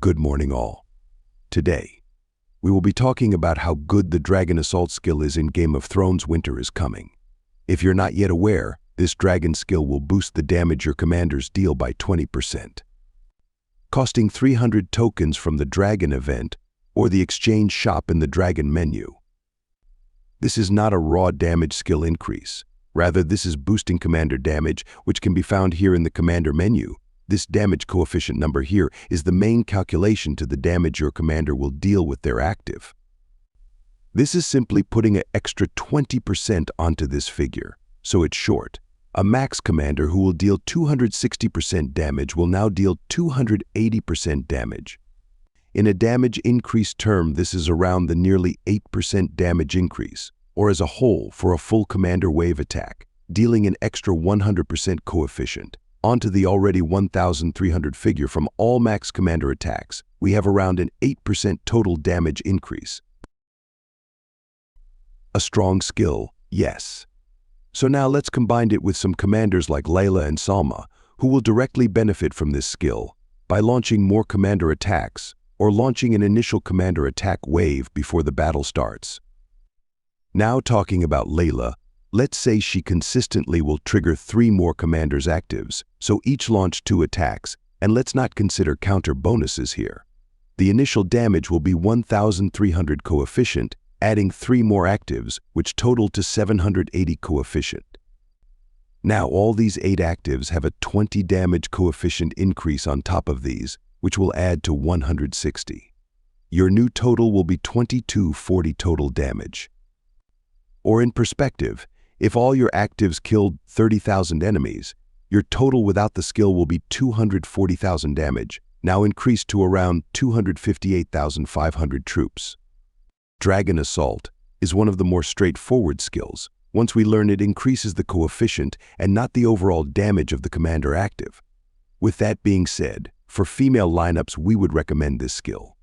Good morning all. Today, we will be talking about how good the Dragon Assault skill is in Game of Thrones Winter is Coming. If you're not yet aware, this dragon skill will boost the damage your commanders deal by 20%. Costing 300 tokens from the Dragon event or the exchange shop in the Dragon menu. This is not a raw damage skill increase. Rather, this is boosting commander damage, which can be found here in the commander menu. This damage coefficient number here is the main calculation to the damage your commander will deal with their active. This is simply putting an extra 20% onto this figure, so it's short. A max commander who will deal 260% damage will now deal 280% damage. In a damage increase term, this is around the nearly 8% damage increase, or as a whole for a full commander wave attack, dealing an extra 100% coefficient. Onto the already 1,300 figure from all max commander attacks, we have around an 8% total damage increase. A strong skill, yes. So now let's combine it with some commanders like Layla and Salma, who will directly benefit from this skill by launching more commander attacks or launching an initial commander attack wave before the battle starts. Now talking about Layla, let's say she consistently will trigger 3 more commanders' actives, so each launch 2 attacks, and let's not consider counter bonuses here. The initial damage will be 1,300 coefficient, adding 3 more actives, which total to 780 coefficient. Now all these 8 actives have a 20 damage coefficient increase on top of these, which will add to 160. Your new total will be 2240 total damage. Or in perspective, if all your actives killed 30,000 enemies, your total without the skill will be 240,000 damage, now increased to around 258,500 troops. Dragon Assault is one of the more straightforward skills. Once we learn it increases the coefficient and not the overall damage of the commander active. With that being said, for female lineups we would recommend this skill.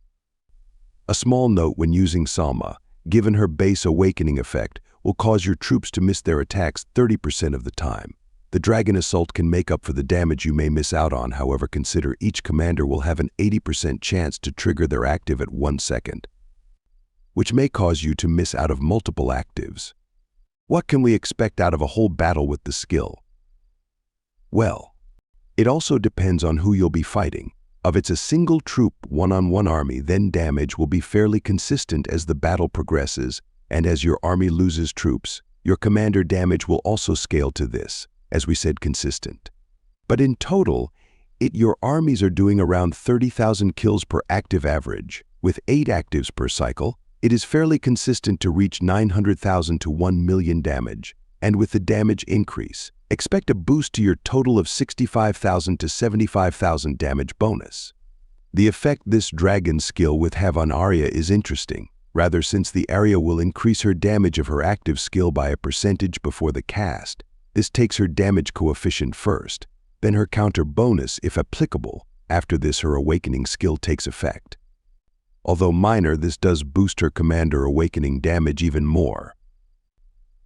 A small note when using Salma, given her base awakening effect, will cause your troops to miss their attacks 30% of the time. The Dragon Assault can make up for the damage you may miss out on, however consider each commander will have an 80% chance to trigger their active at 1 second, which may cause you to miss out of multiple actives. What can we expect out of a whole battle with the skill? Well, it also depends on who you'll be fighting. If it's a single troop one-on-one army, then damage will be fairly consistent as the battle progresses, and as your army loses troops, your commander damage will also scale to this, as we said, consistent. But in total, your armies are doing around 30,000 kills per active average. With 8 actives per cycle, it is fairly consistent to reach 900,000 to 1 million damage. And with the damage increase, expect a boost to your total of 65,000 to 75,000 damage bonus. The effect this dragon skill will have on Arya is interesting. Rather, since the Arya will increase her damage of her active skill by a percentage before the cast, this takes her damage coefficient first, then her counter bonus if applicable. After this, her awakening skill takes effect. Although minor, this does boost her commander awakening damage even more.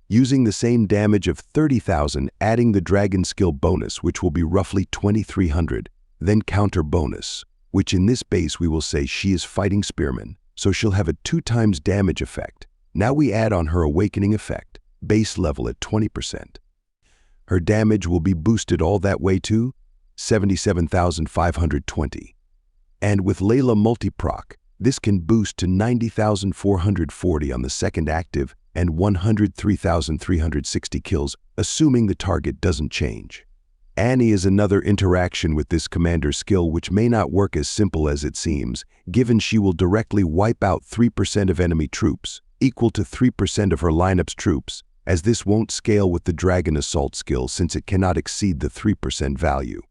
Using the same damage of 30,000, adding the dragon skill bonus, which will be roughly 2,300, then counter bonus, which in this base we will say she is fighting spearmen, so she'll have a 2 times damage effect. Now we add on her awakening effect, base level at 20%. Her damage will be boosted all that way to 77,520. And with Layla multi-proc, this can boost to 90,440 on the second active and 103,360 kills, assuming the target doesn't change. Annie is another interaction with this commander skill which may not work as simple as it seems, given she will directly wipe out 3% of enemy troops, equal to 3% of her lineup's troops, as this won't scale with the Dragon Assault skill since it cannot exceed the 3% value.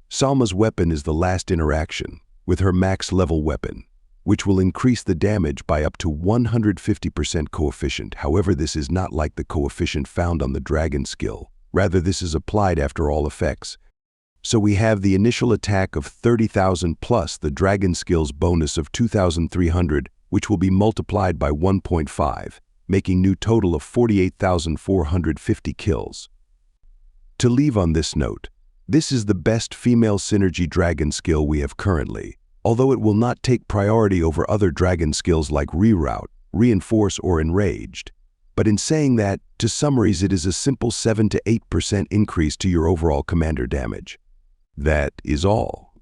Salma's weapon is the last interaction, with her max level weapon, which will increase the damage by up to 150% coefficient. However, this is not like the coefficient found on the Dragon skill. Rather, this is applied after all effects. So we have the initial attack of 30,000 plus the Dragon skill's bonus of 2,300, which will be multiplied by 1.5, making new total of 48,450 kills. To leave on this note, this is the best female synergy dragon skill we have currently, although it will not take priority over other dragon skills like Reroute, Reinforce, or Enraged. But in saying that, to summarize, it is a simple 7 to 8% increase to your overall commander damage. That is all.